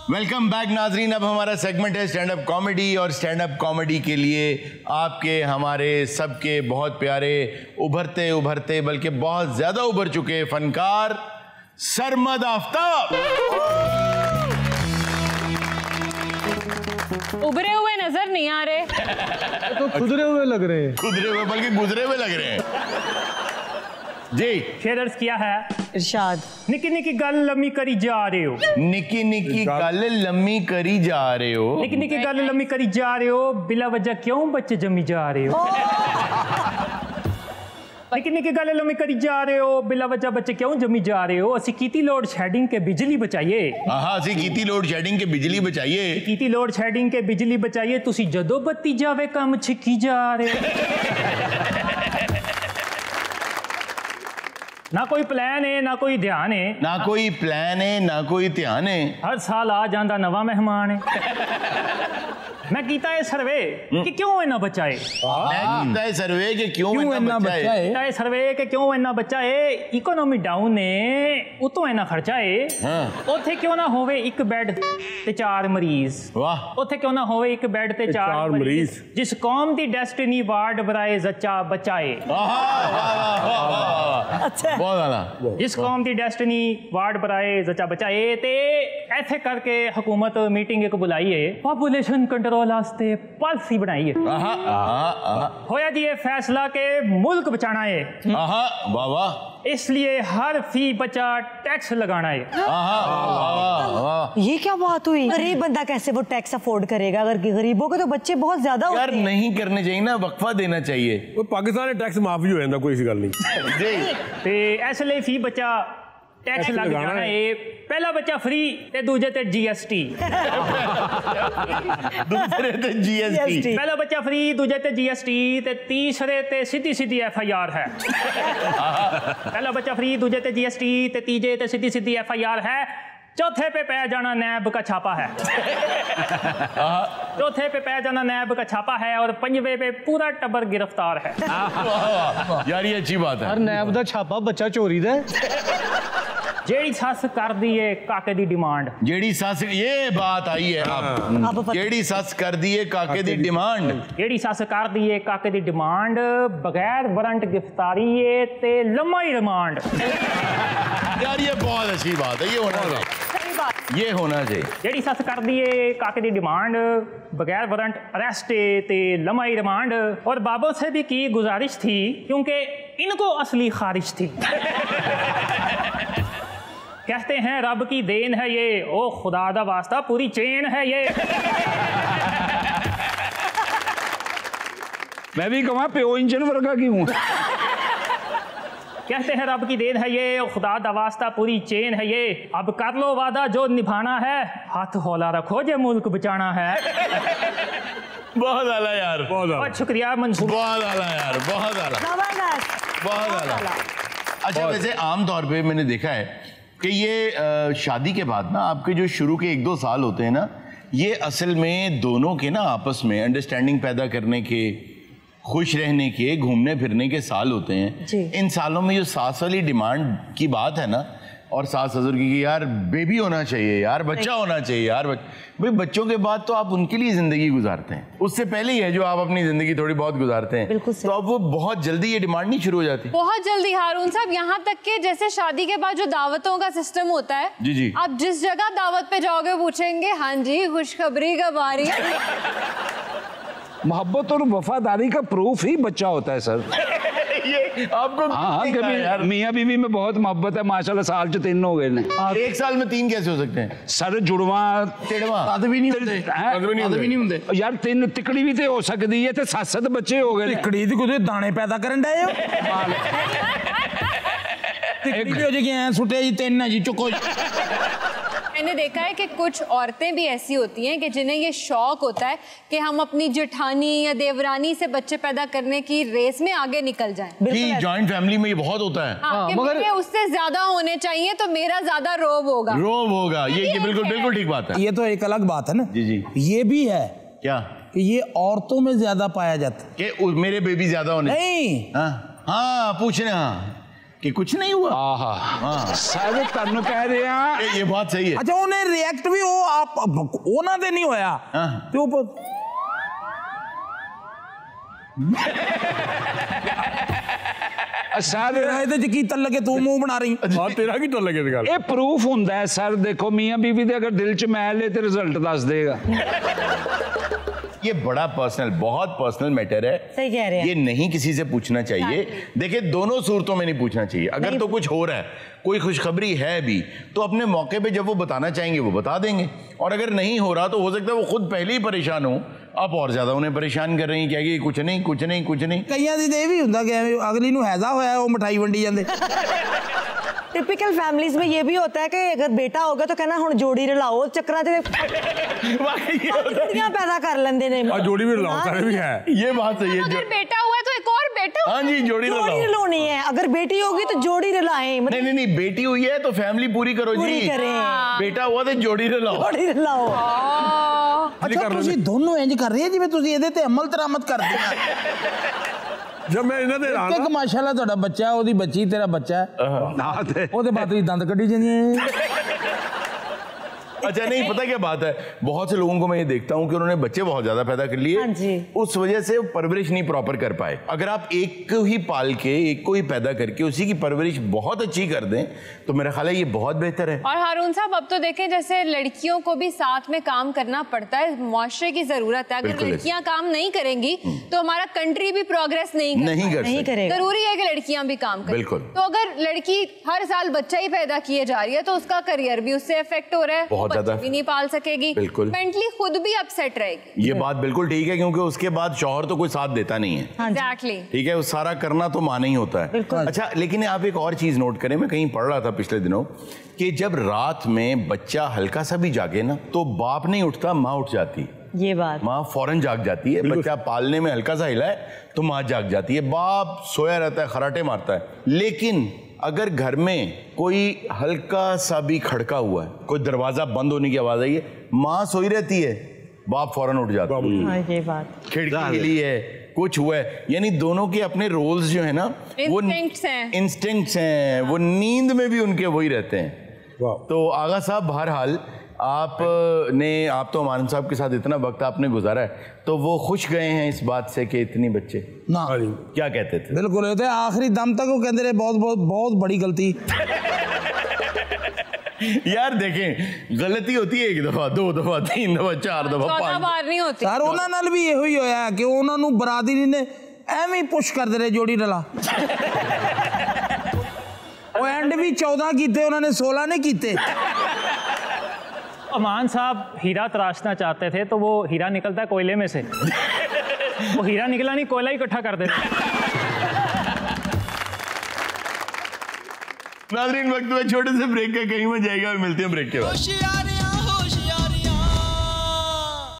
Welcome back नाजरीन। अब हमारा सेगमेंट है स्टैंड अप कॉमेडी, और स्टैंड अप कॉमेडी के लिए आपके हमारे सबके बहुत प्यारे उभरते उभरते बल्कि बहुत ज्यादा उभर चुके फनकार सरमद आफ्ताब। उभरे हुए नजर नहीं आ रहे तो खुदरे हुए लग रहे हैं। खुदरे हुए बल्कि गुजरे हुए लग रहे हैं जी। शेयर्स किया है इरशाद। निकी निकी गल लम्मी करी जा रहे हो, निकी निकी गल लम्मी करी जा रहे हो, निकी निकी गल लम्मी करी जा रहे हो, बिला वजह क्यों बच्चे जमी जा रहे हो। निकी निकी गल लम्मी करी जा रहे हो, बिला वजह बच्चे क्यों जमी जा रहे हो। असी कीती लोड शेडिंग के बिजली बचाइए। हाँ असी कीती लोड शेडिंग के बिजली बचाइए। कीती लोड शेडिंग के बिजली बचाइए, तुसी जदों बत्ती जावे काम छिकी जा रहे हो। ना कोई प्लान है ना कोई ध्यान है, ना कोई प्लान है ना कोई ध्यान है। हर साल आ जाता नवा मेहमान है। मैं कीता है सर्वे कि क्यों इन्ना बच्चा है। मैं कीता है सर्वे कि क्यों इन्ना बच्चा है। कीता है सर्वे कि क्यों इन्ना बच्चा है। इकोनॉमी डाउन है, उतो इन्ना खर्चा है। उत्थे क्यों ना होवे एक बेड ते 4 मरीज। वाह। उत्थे क्यों ना होवे एक बेड ते 4 मरीज। जिस कौम दी डेस्टिनी वार्ड बनाए जच्चा बचाए। अच्छा बहुत आला। जिस कौम दी डेस्टिनी वार्ड बनाए जच्चा बचाए ते ऐसे करके हुकूमत मीटिंग एक बुलाई है, पॉपुलेशन कंट्रोल वास्ते पॉलिसी बनाई है। होया जी ये फैसला के मुल्क बचाना है। वाह वाह। इसलिए हर फी बचा टैक्स लगाना है। ये क्या बात हुई। गरीब बंदा कैसे वो टैक्स अफोर्ड करेगा। अगर गरीबों के तो बच्चे बहुत ज्यादा होते हैं। यार नहीं करने चाहिए ना, वक्फा देना चाहिए। वो पाकिस्तान टैक्स माफी हो जाता, कोई सी गल नहीं जी। ते इसलिए फी बचा टैक्स लग जाना है। पहला बच्चा फ्री ते दूजे ते जीएसटी। दूसरे ते जीएसटी। पहला बच्चा फ्री दूजे ते जीएसटी ते तीसरे ते सीधी सीधी एफआईआर है। पहला बच्चा फ्री दूजे ते जीएसटी ते तीजे ते सीधी सीधी एफआईआर है। चौथे पे पै जाना नैब का छापा है। चौथे पे पै जाना नैब का छापा है, और पंजवे पे पूरा टब्बर गिरफ्तार है। यार ये अच्छी बात है। हर नैब दा छापा बच्चा चोरी दा। जेड़ी सस कर दी है काके दी डिमांड। जेड़ी सस, ये बात आई है अब। जेड़ी सस कर दी है काके दी डिमांड। जेड़ी सस कर दी है काके दी डिमांड, बगैर वारंट गिरफ्तारी है ते लम्मा ही रिमांड। यार ये बहुत अच्छी बात है, ये होना चाहिए, ये होना चाहिए। जेड़ी सस कर दी है काके दी डिमांड, बगैर वारंट अरेस्ट ते लम्मा ही रिमांड। और बाबों से भी की गुजारिश थी क्योंकि इनको असली खारिज थी। कहते हैं रब की देन है ये, ओ खुदा दा वास्ता पूरी चेन है ये। मैं भी कहूँ प्यो इंजन वर्गा की हूँ। कहते हैं रब की देन है ये, ओ खुदा दा वास्ता पूरी चेन है ये। अब कर लो वादा जो निभाना है, हाथ हौला रखो जे मुल्क बचाना है। बहुत आला यार, बहुत शुक्रिया मंसूर। बहुत आला यार, बहुत आला, बहुत आला। अच्छा वैसे आम तौर पे मैंने देखा है कि ये शादी के बाद ना आपके जो शुरू के 1-2 साल होते हैं ना, ये असल में दोनों के ना आपस में अंडरस्टैंडिंग पैदा करने के, खुश रहने के, घूमने फिरने के साल होते हैं। इन सालों में जो सास वाली डिमांड की बात है ना, और सास ससुर की कि यार बेबी होना चाहिए, यार बच्चा होना चाहिए, यार भाई बच्चों के बाद तो आप उनके लिए जिंदगी गुजारते हैं, उससे पहले ही है जो आप अपनी जिंदगी थोड़ी बहुत गुजारते हैं। तो अब वो बहुत जल्दी ये डिमांड नहीं शुरू हो जाती। बहुत जल्दी हारून साहब, यहाँ तक कि जैसे शादी के बाद जो दावतों का सिस्टम होता है, जी जी, आप जिस जगह दावत पे जाओगे पूछेंगे हाँ जी खुशखबरी कब आ रही है। मोहब्बत और वफादारी का प्रूफ ही बच्चा होता है सर। ये आपको हाँ कभी मियाँ बीवी में बहुत मोहब्बत है माशाल्लाह, साल च 3 हो गए ने। 1 साल में 3 कैसे हो सकते हैं सर? जुड़वा भी नहीं होंगे यार, 3 तिकड़ी भी तो हो सकती है, 7 बच्चे हो गए। तिकड़ी दी कुछ दाने पैदा करन डे हो। तिकड़ी हो जाएगी सुटे जी 3 ना जी चुको। मैंने देखा है कि कुछ औरतें भी ऐसी होती हैं कि जिन्हें ये शौक होता है कि हम अपनी जेठानी या देवरानी से बच्चे पैदा करने की रेस में आगे निकल जाएं। कि जॉइंट फैमिली में ये बहुत होता है। हाँ, कि मगर उससे ज्यादा होने चाहिए तो मेरा ज्यादा रोब होगा। रोब होगा, ये बिल्कुल ठीक बात है। ये तो एक अलग बात है ना। जी जी। ये भी है क्या कि ये औरतों में ज्यादा पाया जाता है कि मेरे बेबी ज्यादा होने नहीं। हाँ पूछने, हाँ कि कुछ नहीं हुआ। ਆਹਾ ਸਰ ਤੁਹਾਨੂੰ ਕਹਿ ਰਿਹਾ ये बात सही है। ਅੱਛਾ ਉਹਨੇ ਰਿਐਕਟ ਵੀ ਉਹ ਆਪ ਉਹਨਾਂ ਦੇ ਨਹੀਂ ਹੋਇਆ ਤੇ ਉਹ ਸਰ ਇਹਦੇ ਚ ਕੀ ਤਲ ਲਗੇ ਤੂੰ ਮੂੰਹ ਬਣਾ ਰਹੀ ਹਾਂ ਤੇਰਾ ਕੀ ਟੱਲ ਲੱਗੇ ਗੱਲ ਇਹ ਪ੍ਰੂਫ ਹੁੰਦਾ ਹੈ ਸਰ ਦੇਖੋ ਮੀਆਂ ਬੀਵੀ ਦੇ ਅਗਰ ਦਿਲ ਚ ਮੈਲ ਹੈ ਤੇ ਰਿਜ਼ਲਟ ਦੱਸ ਦੇਗਾ ये बड़ा पर्सनल, बहुत पर्सनल मैटर है। सही कह रहे हैं। ये नहीं किसी से पूछना चाहिए। देखिए दोनों सूरतों में नहीं पूछना चाहिए। अगर तो कुछ हो रहा है, कोई खुशखबरी है भी, तो अपने मौके पे जब वो बताना चाहेंगे वो बता देंगे। और अगर नहीं हो रहा तो हो सकता है वो खुद पहले ही परेशान हो, आप और ज्यादा उन्हें परेशान कर रही हैं कि कुछ नहीं कुछ नहीं कुछ नहीं। ਕਈਆਂ ਦੀ ਤੇ ਇਹ ਵੀ ਹੁੰਦਾ ਕਿ ਐਵੇਂ ਅਗਲੀ ਨੂੰ ਹੈਜ਼ਾ ਹੋਇਆ ਉਹ ਮਠਾਈ ਵੰਡੀ ਜਾਂਦੇ। टिपिकल फैमिलीज में ये भी होता है कि अगर बेटा होगा तो कहना हुण जोड़ी रलाओ चक्करां च पैदा कर लेंदे ने। ਆ ਜੋੜੀ ਵੀ ਲਾਉ ਕਰ ਵੀ ਹੈ ये बात सही है। अगर बेटा हुआ है तो एक और बेटा हाँ जी जोड़ी जोड़ी रलानी है। अगर बेटी होगी तो जोड़ी रलाएं। नहीं नहीं नहीं बेटी हुई है तो फैमिली पूरी करो पूरी जी। करें। बेटा हुआ तो जोड़ी रलाओ। जोड़ी रलाओ। ਅੱਛਾ ਤੁਸੀਂ ਦੋਨੋਂ ਇੰਜ ਕਰ ਰਹੇ ਜਿਵੇਂ ਤੁਸੀਂ ਇਹਦੇ ਤੇ ਅਮਲ ਦਰਾਮਦ ਕਰਦੇ ਆ। ਜਦ ਮੈਂ ਇਹਨਾਂ ਦੇ ਨਾਲ ਇੱਕ ਮਾਸ਼ਾਅੱਲਾ ਤੁਹਾਡਾ ਬੱਚਾ ਉਹਦੀ ਬੱਚੀ ਤੇਰਾ ਬੱਚਾ ਨਾ ਤੇ ਉਹਦੇ ਬਾਅਦ ਤੁਸੀਂ ਦੰਦ ਕੱਢੀ ਜਾਂਦੀਆਂ। अच्छा नहीं पता क्या बात है, बहुत से लोगों को मैं ये देखता हूँ कि उन्होंने बच्चे बहुत ज्यादा पैदा कर लिए, हाँ जी। उस वजह से वो परवरिश नहीं प्रॉपर कर पाए। अगर आप एक को ही पाल के एक को ही पैदा करके उसी की परवरिश बहुत अच्छी कर दें तो मेरा ख्याल है ये बहुत बेहतर है। और हारून साहब अब तो देखें जैसे लड़कियों को भी साथ में काम करना पड़ता है, मुआशरे की जरूरत है। अगर बिल्कुल लड़कियां काम नहीं करेंगी तो हमारा कंट्री भी प्रोग्रेस नहीं कर सकती। करेगा। जरूरी है कि लड़कियां भी काम करें। बिल्कुल। तो अगर लड़की हर साल बच्चा ही पैदा किए जा रही है तो उसका करियर भी उससे इफेक्ट हो रहा है, बहुत बच्चे ज्यादा। भी नहीं पाल सकेगी, बिल्कुल। मेंटली खुद भी अपसेट रहेगी। ये बात बिल्कुल ठीक है क्योंकि उसके बाद शौहर तो कोई साथ देता नहीं है। एग्जैक्टली। ठीक है, वो सारा करना तो माँ नहीं होता है। अच्छा लेकिन आप एक और चीज नोट करें, मैं कहीं पढ़ रहा था पिछले दिनों कि जब रात में बच्चा हल्का सा भी जागे ना तो बाप नहीं उठता, माँ उठ जाती। ये बात माँ फौरन जाग जाती है। बच्चा पालने में हल्का सा हिला है तो माँ जाग जाती है, बाप सोया रहता है, खराटे मारता है। लेकिन अगर घर में कोई हल्का सा भी खड़का हुआ है, कोई दरवाजा बंद होने की आवाज आई है, माँ सोई रहती है, बाप फौरन उठ जाता है। हाँ, ये बात खिड़की हिली है, कुछ हुआ है, यानी दोनों के अपने रोल्स जो है ना वो इंस्टिंक्ट्स हैं, वो नींद में भी उनके वही रहते हैं। तो आगा साहब बहरहाल आप तो अमान साहब के साथ इतना वक्त आपने गुजारा है, तो वो खुश गए हैं इस बात से कि इतनी बच्चे ना क्या कहते थे? बिल्कुल ये आखिरी दम तक वो कहते रहे बहुत बहुत बहुत बड़ी गलती। यार देखें गलती होती है 1 दफा 2 दफा 3 दफा 4 दफा 5 बार नहीं होती। सर ਉਹਨਾਂ ਨਾਲ ਵੀ ਇਹੋ ਹੀ ਹੋਇਆ ਕਿ ਉਹਨਾਂ ਨੂੰ ਬਰਾਦਰੀ ਨੇ ਐਵੇਂ ਹੀ ਪੁਸ਼ ਕਰਦੇ ਰਹੇ ਜੋੜੀ ਰਲਾ। ਉਹ ਐਂਡ ਵੀ 14 ਕੀਤੇ ਉਹਨਾਂ ਨੇ 16 नहीं ਕੀਤੇ। अमान साहब हीरा तराशना चाहते थे तो वो हीरा निकलता है कोयले में से। वो हीरा निकला नहीं, कोयला ही इकट्ठा कर देते। नाज़रीन वक्त में छोटे से ब्रेक का, कहीं में जाएगा और मिलते हैं ब्रेक के बाद।